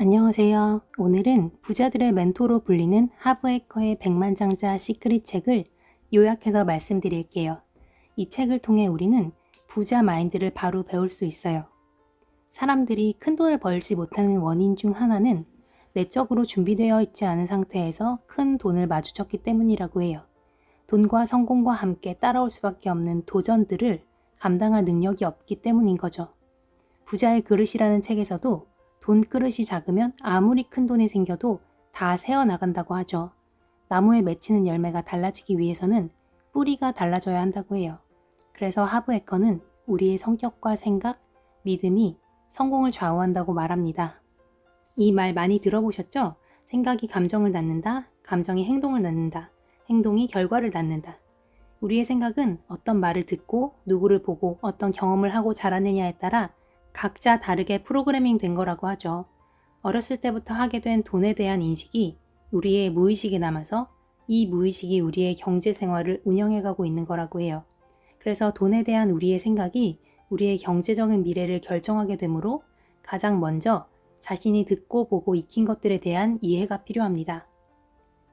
안녕하세요. 오늘은 부자들의 멘토로 불리는 하브에커의 백만장자 시크릿 책을 요약해서 말씀드릴게요. 이 책을 통해 우리는 부자 마인드를 바로 배울 수 있어요. 사람들이 큰 돈을 벌지 못하는 원인 중 하나는 내적으로 준비되어 있지 않은 상태에서 큰 돈을 마주쳤기 때문이라고 해요. 돈과 성공과 함께 따라올 수밖에 없는 도전들을 감당할 능력이 없기 때문인 거죠. 부자의 그릇이라는 책에서도 돈 그릇이 작으면 아무리 큰 돈이 생겨도 다 새어나간다고 하죠. 나무에 맺히는 열매가 달라지기 위해서는 뿌리가 달라져야 한다고 해요. 그래서 하브에커는 우리의 성격과 생각, 믿음이 성공을 좌우한다고 말합니다. 이 말 많이 들어보셨죠? 생각이 감정을 낳는다, 감정이 행동을 낳는다, 행동이 결과를 낳는다. 우리의 생각은 어떤 말을 듣고 누구를 보고 어떤 경험을 하고 자라느냐에 따라 각자 다르게 프로그래밍 된 거라고 하죠. 어렸을 때부터 하게 된 돈에 대한 인식이 우리의 무의식에 남아서 이 무의식이 우리의 경제 생활을 운영해가고 있는 거라고 해요. 그래서 돈에 대한 우리의 생각이 우리의 경제적인 미래를 결정하게 되므로 가장 먼저 자신이 듣고 보고 익힌 것들에 대한 이해가 필요합니다.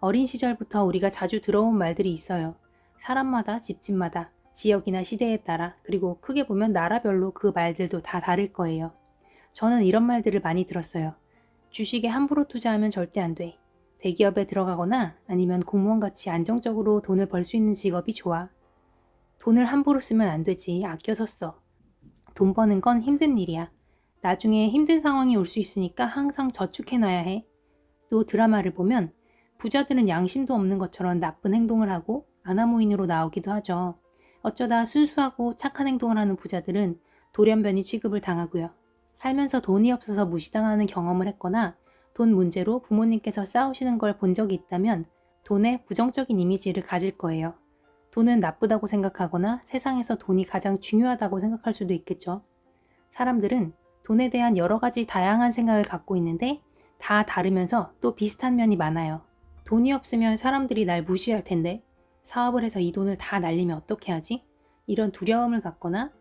어린 시절부터 우리가 자주 들어온 말들이 있어요. 사람마다, 집집마다, 지역이나 시대에 따라, 그리고 크게 보면 나라별로 그 말들도 다 다를 거예요. 저는 이런 말들을 많이 들었어요. 주식에 함부로 투자하면 절대 안 돼. 대기업에 들어가거나 아니면 공무원같이 안정적으로 돈을 벌 수 있는 직업이 좋아. 돈을 함부로 쓰면 안 되지. 아껴서 써. 돈 버는 건 힘든 일이야. 나중에 힘든 상황이 올 수 있으니까 항상 저축해놔야 해. 또 드라마를 보면 부자들은 양심도 없는 것처럼 나쁜 행동을 하고 아나무인으로 나오기도 하죠. 어쩌다 순수하고 착한 행동을 하는 부자들은 돌연변이 취급을 당하고요. 살면서 돈이 없어서 무시당하는 경험을 했거나 돈 문제로 부모님께서 싸우시는 걸 본 적이 있다면 돈에 부정적인 이미지를 가질 거예요. 돈은 나쁘다고 생각하거나 세상에서 돈이 가장 중요하다고 생각할 수도 있겠죠. 사람들은 돈에 대한 여러 가지 다양한 생각을 갖고 있는데 다 다르면서 또 비슷한 면이 많아요. 돈이 없으면 사람들이 날 무시할 텐데 사업을 해서 이 돈을 다 날리면 어떻게 하지? 이런 두려움을 갖거나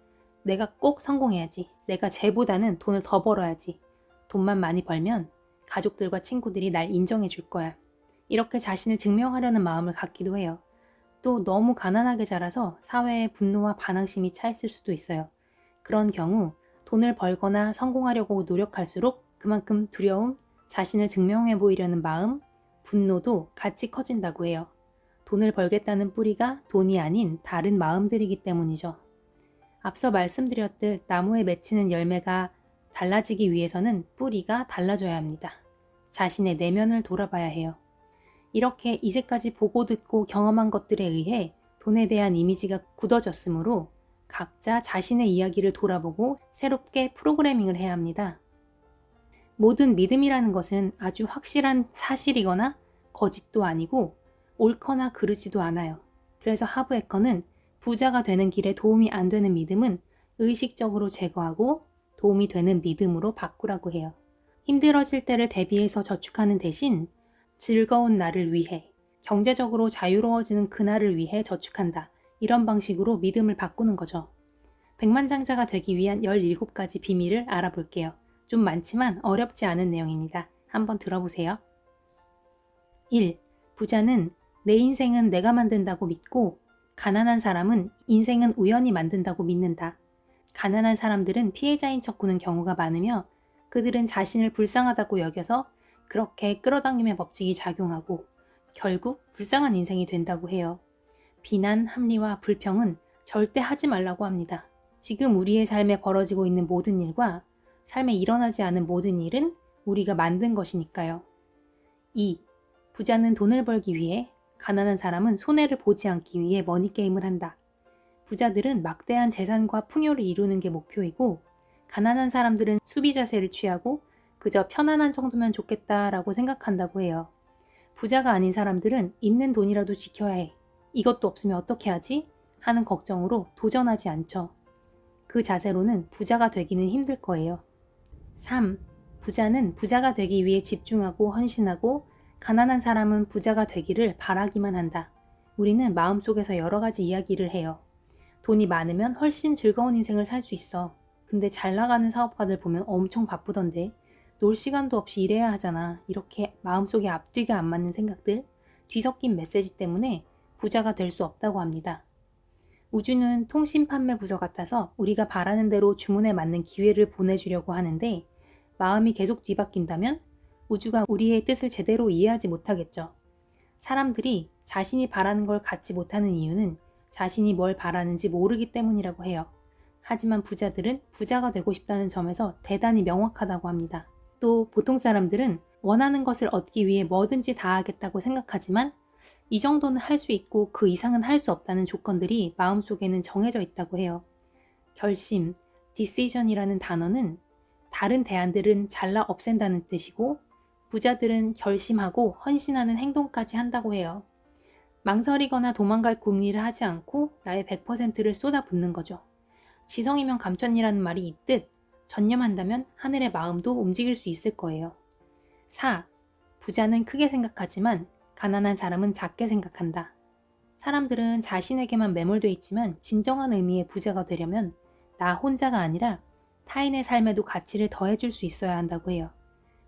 내가 꼭 성공해야지. 내가 쟤보다는 돈을 더 벌어야지. 돈만 많이 벌면 가족들과 친구들이 날 인정해 줄 거야. 이렇게 자신을 증명하려는 마음을 갖기도 해요. 또 너무 가난하게 자라서 사회의 분노와 반항심이 차 있을 수도 있어요. 그런 경우 돈을 벌거나 성공하려고 노력할수록 그만큼 두려움, 자신을 증명해 보이려는 마음, 분노도 같이 커진다고 해요. 돈을 벌겠다는 뿌리가 돈이 아닌 다른 마음들이기 때문이죠. 앞서 말씀드렸듯 나무에 맺히는 열매가 달라지기 위해서는 뿌리가 달라져야 합니다. 자신의 내면을 돌아봐야 해요. 이렇게 이제까지 보고 듣고 경험한 것들에 의해 돈에 대한 이미지가 굳어졌으므로 각자 자신의 이야기를 돌아보고 새롭게 프로그래밍을 해야 합니다. 모든 믿음이라는 것은 아주 확실한 사실이거나 거짓도 아니고 옳거나 그르지도 않아요. 그래서 하브에커는 부자가 되는 길에 도움이 안 되는 믿음은 의식적으로 제거하고 도움이 되는 믿음으로 바꾸라고 해요. 힘들어질 때를 대비해서 저축하는 대신 즐거운 날을 위해, 경제적으로 자유로워지는 그날을 위해 저축한다. 이런 방식으로 믿음을 바꾸는 거죠. 백만장자가 되기 위한 17가지 비밀을 알아볼게요. 좀 많지만 어렵지 않은 내용입니다. 한번 들어보세요. 1. 부자는 내 인생은 내가 만든다고 믿고 가난한 사람은 인생은 우연히 만든다고 믿는다. 가난한 사람들은 피해자인 척 구는 경우가 많으며 그들은 자신을 불쌍하다고 여겨서 그렇게 끌어당김의 법칙이 작용하고 결국 불쌍한 인생이 된다고 해요. 비난, 합리화, 불평은 절대 하지 말라고 합니다. 지금 우리의 삶에 벌어지고 있는 모든 일과 삶에 일어나지 않은 모든 일은 우리가 만든 것이니까요. 2. 부자는 돈을 벌기 위해, 가난한 사람은 손해를 보지 않기 위해 머니게임을 한다. 부자들은 막대한 재산과 풍요를 이루는 게 목표이고 가난한 사람들은 수비 자세를 취하고 그저 편안한 정도면 좋겠다라고 생각한다고 해요. 부자가 아닌 사람들은 있는 돈이라도 지켜야 해. 이것도 없으면 어떻게 하지? 하는 걱정으로 도전하지 않죠. 그 자세로는 부자가 되기는 힘들 거예요. 3. 부자는 부자가 되기 위해 집중하고 헌신하고 가난한 사람은 부자가 되기를 바라기만 한다. 우리는 마음속에서 여러 가지 이야기를 해요. 돈이 많으면 훨씬 즐거운 인생을 살 수 있어. 근데 잘 나가는 사업가들 보면 엄청 바쁘던데 놀 시간도 없이 일해야 하잖아. 이렇게 마음속에 앞뒤가 안 맞는 생각들, 뒤섞인 메시지 때문에 부자가 될 수 없다고 합니다. 우주는 통신 판매 부서 같아서 우리가 바라는 대로 주문에 맞는 기회를 보내주려고 하는데 마음이 계속 뒤바뀐다면 우주가 우리의 뜻을 제대로 이해하지 못하겠죠. 사람들이 자신이 바라는 걸 갖지 못하는 이유는 자신이 뭘 바라는지 모르기 때문이라고 해요. 하지만 부자들은 부자가 되고 싶다는 점에서 대단히 명확하다고 합니다. 또 보통 사람들은 원하는 것을 얻기 위해 뭐든지 다 하겠다고 생각하지만 이 정도는 할 수 있고 그 이상은 할 수 없다는 조건들이 마음속에는 정해져 있다고 해요. 결심, decision이라는 단어는 다른 대안들은 잘라 없앤다는 뜻이고 부자들은 결심하고 헌신하는 행동까지 한다고 해요. 망설이거나 도망갈 궁리를 하지 않고 나의 100%를 쏟아붓는 거죠. 지성이면 감천이라는 말이 있듯 전념한다면 하늘의 마음도 움직일 수 있을 거예요. 4. 부자는 크게 생각하지만 가난한 사람은 작게 생각한다. 사람들은 자신에게만 매몰되어 있지만 진정한 의미의 부자가 되려면 나 혼자가 아니라 타인의 삶에도 가치를 더해줄 수 있어야 한다고 해요.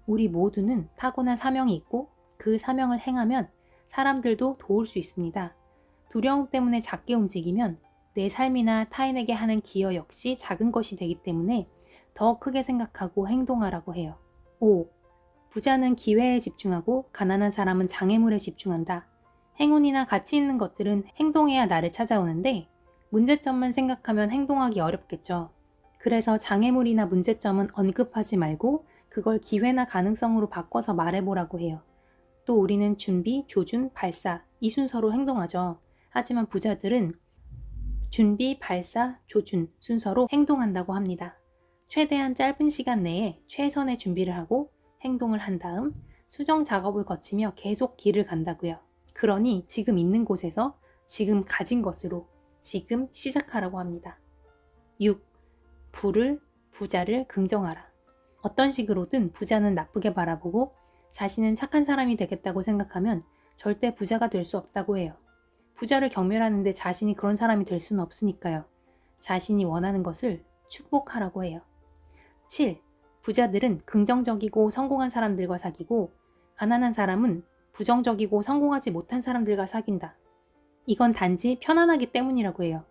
우리 모두는 타고난 사명이 있고 그 사명을 행하면 사람들도 도울 수 있습니다. 두려움 때문에 작게 움직이면 내 삶이나 타인에게 하는 기여 역시 작은 것이 되기 때문에 더 크게 생각하고 행동하라고 해요. 5. 부자는 기회에 집중하고 가난한 사람은 장애물에 집중한다. 행운이나 가치 있는 것들은 행동해야 나를 찾아오는데 문제점만 생각하면 행동하기 어렵겠죠. 그래서 장애물이나 문제점은 언급하지 말고 그걸 기회나 가능성으로 바꿔서 말해보라고 해요. 또 우리는 준비, 조준, 발사 이 순서로 행동하죠. 하지만 부자들은 준비, 발사, 조준 순서로 행동한다고 합니다. 최대한 짧은 시간 내에 최선의 준비를 하고 행동을 한 다음 수정 작업을 거치며 계속 길을 간다고요. 그러니 지금 있는 곳에서 지금 가진 것으로 지금 시작하라고 합니다. 6. 부자를 긍정하라. 어떤 식으로든 부자는 나쁘게 바라보고 자신은 착한 사람이 되겠다고 생각하면 절대 부자가 될 수 없다고 해요. 부자를 경멸하는데 자신이 그런 사람이 될 수는 없으니까요. 자신이 원하는 것을 축복하라고 해요. 7. 부자들은 긍정적이고 성공한 사람들과 사귀고 가난한 사람은 부정적이고 성공하지 못한 사람들과 사귄다. 이건 단지 편안하기 때문이라고 해요.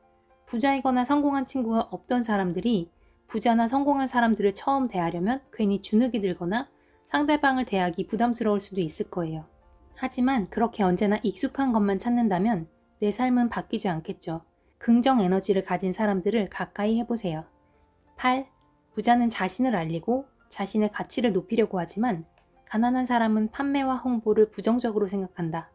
부자이거나 성공한 친구가 없던 사람들이 부자나 성공한 사람들을 처음 대하려면 괜히 주눅이 들거나 상대방을 대하기 부담스러울 수도 있을 거예요. 하지만 그렇게 언제나 익숙한 것만 찾는다면 내 삶은 바뀌지 않겠죠. 긍정 에너지를 가진 사람들을 가까이 해보세요. 8. 부자는 자신을 알리고 자신의 가치를 높이려고 하지만 가난한 사람은 판매와 홍보를 부정적으로 생각한다.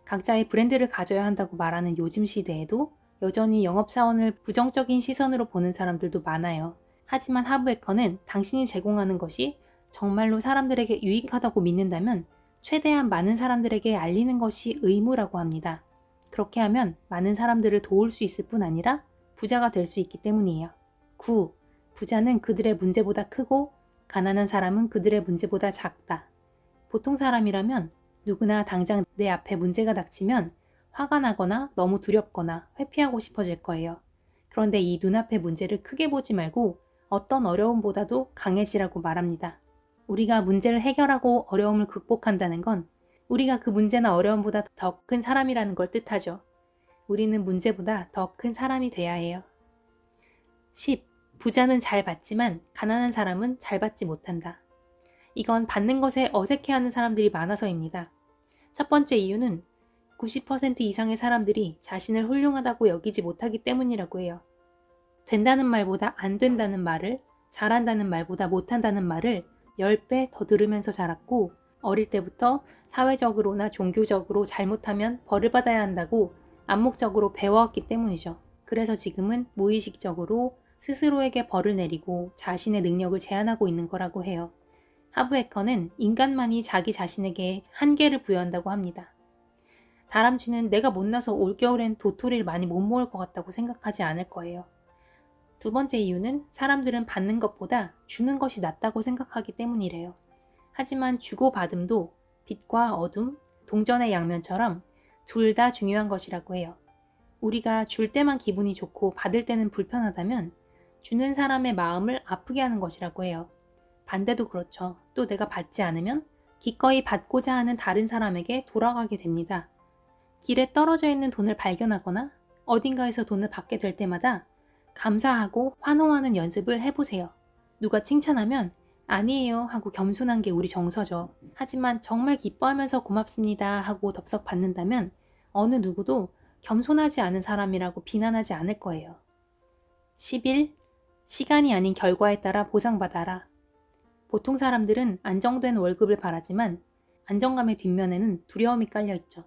각자의 브랜드를 가져야 한다고 말하는 요즘 시대에도 여전히 영업사원을 부정적인 시선으로 보는 사람들도 많아요. 하지만 하브에커는 당신이 제공하는 것이 정말로 사람들에게 유익하다고 믿는다면 최대한 많은 사람들에게 알리는 것이 의무라고 합니다. 그렇게 하면 많은 사람들을 도울 수 있을 뿐 아니라 부자가 될 수 있기 때문이에요. 9. 부자는 그들의 문제보다 크고 가난한 사람은 그들의 문제보다 작다. 보통 사람이라면 누구나 당장 내 앞에 문제가 닥치면 화가 나거나 너무 두렵거나 회피하고 싶어질 거예요. 그런데 이 눈앞의 문제를 크게 보지 말고 어떤 어려움보다도 강해지라고 말합니다. 우리가 문제를 해결하고 어려움을 극복한다는 건 우리가 그 문제나 어려움보다 더 큰 사람이라는 걸 뜻하죠. 우리는 문제보다 더 큰 사람이 돼야 해요. 10. 부자는 잘 받지만 가난한 사람은 잘 받지 못한다. 이건 받는 것에 어색해하는 사람들이 많아서입니다. 첫 번째 이유는 90% 이상의 사람들이 자신을 훌륭하다고 여기지 못하기 때문이라고 해요. 된다는 말보다 안 된다는 말을, 잘한다는 말보다 못한다는 말을 10배 더 들으면서 자랐고 어릴 때부터 사회적으로나 종교적으로 잘못하면 벌을 받아야 한다고 암묵적으로 배워왔기 때문이죠. 그래서 지금은 무의식적으로 스스로에게 벌을 내리고 자신의 능력을 제한하고 있는 거라고 해요. 하브에커는 인간만이 자기 자신에게 한계를 부여한다고 합니다. 다람쥐는 내가 못나서 올겨울엔 도토리를 많이 못 먹을 것 같다고 생각하지 않을 거예요. 두 번째 이유는 사람들은 받는 것보다 주는 것이 낫다고 생각하기 때문이래요. 하지만 주고받음도 빛과 어둠, 동전의 양면처럼 둘 다 중요한 것이라고 해요. 우리가 줄 때만 기분이 좋고 받을 때는 불편하다면 주는 사람의 마음을 아프게 하는 것이라고 해요. 반대도 그렇죠. 또 내가 받지 않으면 기꺼이 받고자 하는 다른 사람에게 돌아가게 됩니다. 길에 떨어져 있는 돈을 발견하거나 어딘가에서 돈을 받게 될 때마다 감사하고 환호하는 연습을 해보세요. 누가 칭찬하면 아니에요 하고 겸손한 게 우리 정서죠. 하지만 정말 기뻐하면서 고맙습니다 하고 덥석 받는다면 어느 누구도 겸손하지 않은 사람이라고 비난하지 않을 거예요. 11. 시간이 아닌 결과에 따라 보상받아라. 보통 사람들은 안정된 월급을 바라지만 안정감의 뒷면에는 두려움이 깔려있죠.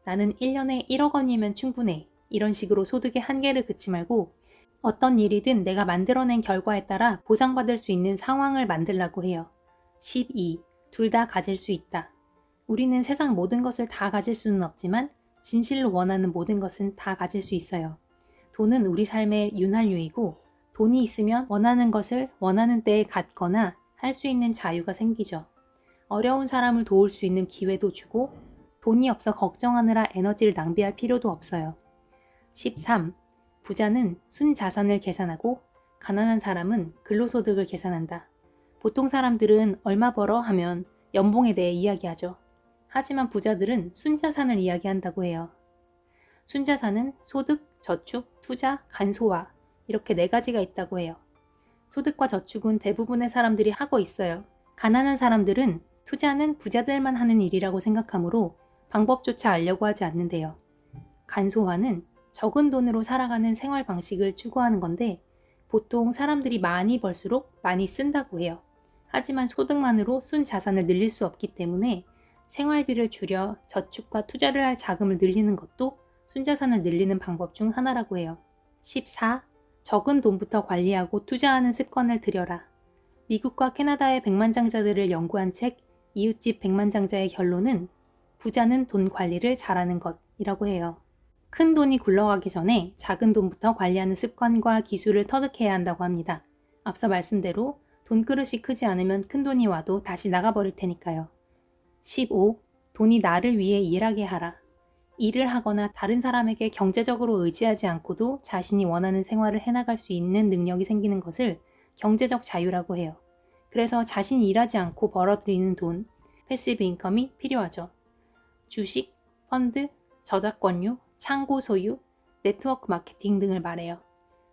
나는 1년에 1억 원이면 충분해. 이런 식으로 소득의 한계를 그치 말고 어떤 일이든 내가 만들어낸 결과에 따라 보상받을 수 있는 상황을 만들라고 해요. 12. 둘 다 가질 수 있다. 우리는 세상 모든 것을 다 가질 수는 없지만 진실로 원하는 모든 것은 다 가질 수 있어요. 돈은 우리 삶의 윤활유이고 돈이 있으면 원하는 것을 원하는 때에 갖거나 할 수 있는 자유가 생기죠. 어려운 사람을 도울 수 있는 기회도 주고 돈이 없어 걱정하느라 에너지를 낭비할 필요도 없어요. 13. 부자는 순자산을 계산하고 가난한 사람은 근로소득을 계산한다. 보통 사람들은 얼마 벌어 하면 연봉에 대해 이야기하죠. 하지만 부자들은 순자산을 이야기한다고 해요. 순자산은 소득, 저축, 투자, 간소화 이렇게 4가지가 있다고 해요. 소득과 저축은 대부분의 사람들이 하고 있어요. 가난한 사람들은 투자는 부자들만 하는 일이라고 생각하므로 방법조차 알려고 하지 않는데요. 간소화는 적은 돈으로 살아가는 생활 방식을 추구하는 건데 보통 사람들이 많이 벌수록 많이 쓴다고 해요. 하지만 소득만으로 순자산을 늘릴 수 없기 때문에 생활비를 줄여 저축과 투자를 할 자금을 늘리는 것도 순자산을 늘리는 방법 중 하나라고 해요. 14. 적은 돈부터 관리하고 투자하는 습관을 들여라. 미국과 캐나다의 백만장자들을 연구한 책 이웃집 백만장자의 결론은 부자는 돈 관리를 잘하는 것이라고 해요. 큰 돈이 굴러가기 전에 작은 돈부터 관리하는 습관과 기술을 터득해야 한다고 합니다. 앞서 말씀대로 돈그릇이 크지 않으면 큰 돈이 와도 다시 나가버릴 테니까요. 15. 돈이 나를 위해 일하게 하라. 일을 하거나 다른 사람에게 경제적으로 의지하지 않고도 자신이 원하는 생활을 해나갈 수 있는 능력이 생기는 것을 경제적 자유라고 해요. 그래서 자신이 일하지 않고 벌어들이는 돈, 패시브 인컴이 필요하죠. 주식, 펀드, 저작권료, 창고 소유, 네트워크 마케팅 등을 말해요.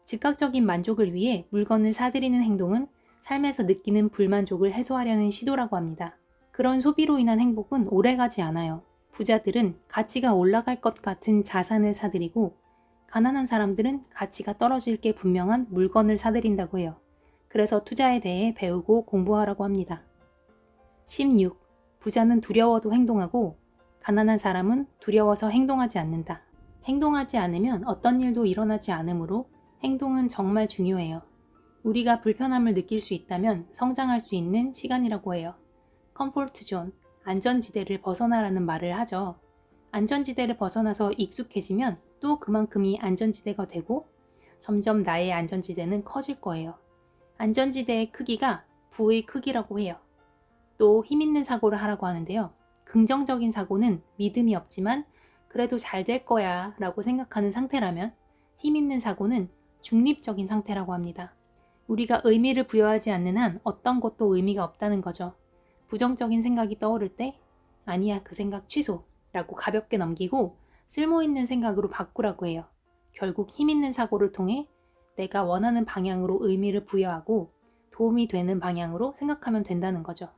즉각적인 만족을 위해 물건을 사들이는 행동은 삶에서 느끼는 불만족을 해소하려는 시도라고 합니다. 그런 소비로 인한 행복은 오래가지 않아요. 부자들은 가치가 올라갈 것 같은 자산을 사들이고 가난한 사람들은 가치가 떨어질 게 분명한 물건을 사들인다고 해요. 그래서 투자에 대해 배우고 공부하라고 합니다. 16. 부자는 두려워도 행동하고 가난한 사람은 두려워서 행동하지 않는다. 행동하지 않으면 어떤 일도 일어나지 않으므로 행동은 정말 중요해요. 우리가 불편함을 느낄 수 있다면 성장할 수 있는 시간이라고 해요. 컴포트 존, 안전지대를 벗어나라는 말을 하죠. 안전지대를 벗어나서 익숙해지면 또 그만큼이 안전지대가 되고 점점 나의 안전지대는 커질 거예요. 안전지대의 크기가 부의 크기라고 해요. 또 힘있는 사고를 하라고 하는데요. 긍정적인 사고는 믿음이 없지만 그래도 잘 될 거야 라고 생각하는 상태라면 힘있는 사고는 중립적인 상태라고 합니다. 우리가 의미를 부여하지 않는 한 어떤 것도 의미가 없다는 거죠. 부정적인 생각이 떠오를 때 아니야 그 생각 취소 라고 가볍게 넘기고 쓸모있는 생각으로 바꾸라고 해요. 결국 힘있는 사고를 통해 내가 원하는 방향으로 의미를 부여하고 도움이 되는 방향으로 생각하면 된다는 거죠.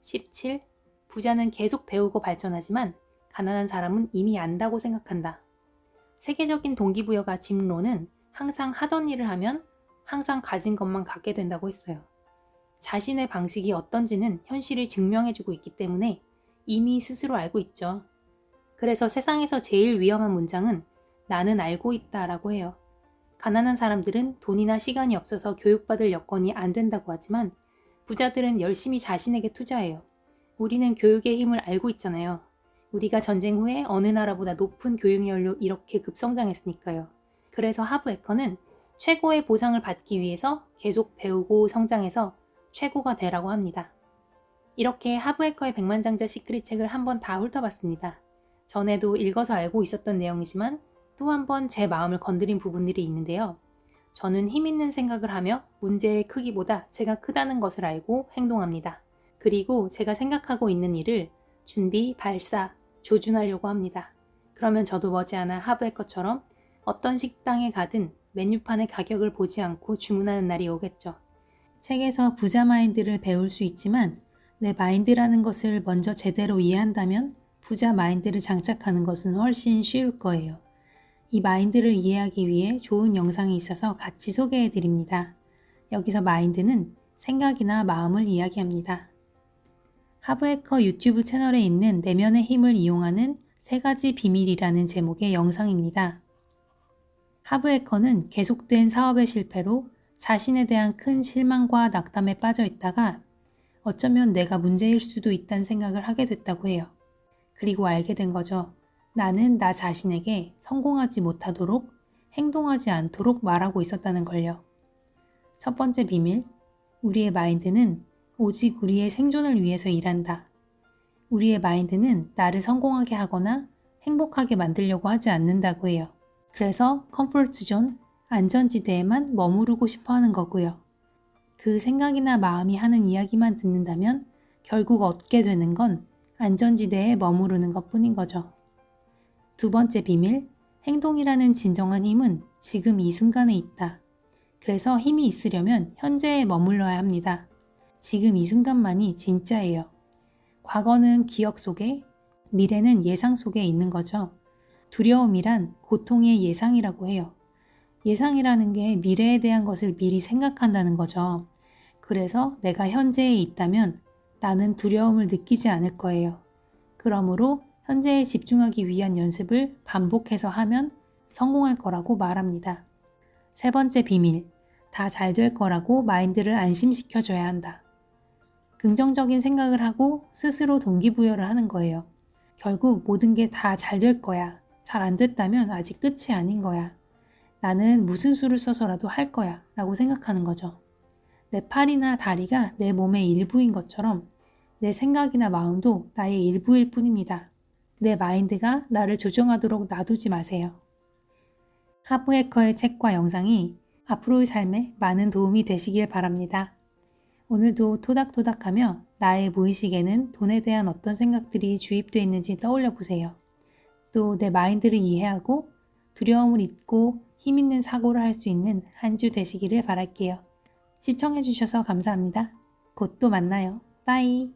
17. 부자는 계속 배우고 발전하지만 가난한 사람은 이미 안다고 생각한다. 세계적인 동기부여가 짐로는 항상 하던 일을 하면 항상 가진 것만 갖게 된다고 했어요. 자신의 방식이 어떤지는 현실이 증명해주고 있기 때문에 이미 스스로 알고 있죠. 그래서 세상에서 제일 위험한 문장은 나는 알고 있다 라고 해요. 가난한 사람들은 돈이나 시간이 없어서 교육받을 여건이 안 된다고 하지만 부자들은 열심히 자신에게 투자해요. 우리는 교육의 힘을 알고 있잖아요. 우리가 전쟁 후에 어느 나라보다 높은 교육열로 이렇게 급성장했으니까요. 그래서 하브에커는 최고의 보상을 받기 위해서 계속 배우고 성장해서 최고가 되라고 합니다. 이렇게 하브에커의 백만장자 시크릿 책을 한번 다 훑어봤습니다. 전에도 읽어서 알고 있었던 내용이지만 또 한 번 제 마음을 건드린 부분들이 있는데요. 저는 힘 있는 생각을 하며 문제의 크기보다 제가 크다는 것을 알고 행동합니다. 그리고 제가 생각하고 있는 일을 준비, 발사, 조준하려고 합니다. 그러면 저도 머지않아 하브해커처럼 어떤 식당에 가든 메뉴판의 가격을 보지 않고 주문하는 날이 오겠죠. 책에서 부자 마인드를 배울 수 있지만 내 마인드라는 것을 먼저 제대로 이해한다면 부자 마인드를 장착하는 것은 훨씬 쉬울 거예요. 이 마인드를 이해하기 위해 좋은 영상이 있어서 같이 소개해 드립니다. 여기서 마인드는 생각이나 마음을 이야기합니다. 하브해커 유튜브 채널에 있는 내면의 힘을 이용하는 3가지 비밀이라는 제목의 영상입니다. 하브해커는 계속된 사업의 실패로 자신에 대한 큰 실망과 낙담에 빠져 있다가 어쩌면 내가 문제일 수도 있다는 생각을 하게 됐다고 해요. 그리고 알게 된 거죠. 나는 나 자신에게 성공하지 못하도록 행동하지 않도록 말하고 있었다는 걸요. 첫 번째 비밀, 우리의 마인드는 오직 우리의 생존을 위해서 일한다. 우리의 마인드는 나를 성공하게 하거나 행복하게 만들려고 하지 않는다고 해요. 그래서 컴포트 존, 안전지대에만 머무르고 싶어 하는 거고요. 그 생각이나 마음이 하는 이야기만 듣는다면 결국 얻게 되는 건 안전지대에 머무르는 것뿐인 거죠. 두 번째 비밀, 행동이라는 진정한 힘은 지금 이 순간에 있다. 그래서 힘이 있으려면 현재에 머물러야 합니다. 지금 이 순간만이 진짜예요. 과거는 기억 속에, 미래는 예상 속에 있는 거죠. 두려움이란 고통의 예상이라고 해요. 예상이라는 게 미래에 대한 것을 미리 생각한다는 거죠. 그래서 내가 현재에 있다면 나는 두려움을 느끼지 않을 거예요. 그러므로 현재에 집중하기 위한 연습을 반복해서 하면 성공할 거라고 말합니다. 세 번째 비밀, 다 잘 될 거라고 마인드를 안심시켜줘야 한다. 긍정적인 생각을 하고 스스로 동기부여를 하는 거예요. 결국 모든 게 다 잘 될 거야. 잘 안 됐다면 아직 끝이 아닌 거야. 나는 무슨 수를 써서라도 할 거야 라고 생각하는 거죠. 내 팔이나 다리가 내 몸의 일부인 것처럼 내 생각이나 마음도 나의 일부일 뿐입니다. 내 마인드가 나를 조종하도록 놔두지 마세요. 하브해커의 책과 영상이 앞으로의 삶에 많은 도움이 되시길 바랍니다. 오늘도 토닥토닥하며 나의 무의식에는 돈에 대한 어떤 생각들이 주입되어 있는지 떠올려 보세요. 또 내 마인드를 이해하고 두려움을 잊고 힘 있는 사고를 할 수 있는 한 주 되시기를 바랄게요. 시청해주셔서 감사합니다. 곧 또 만나요. 빠이.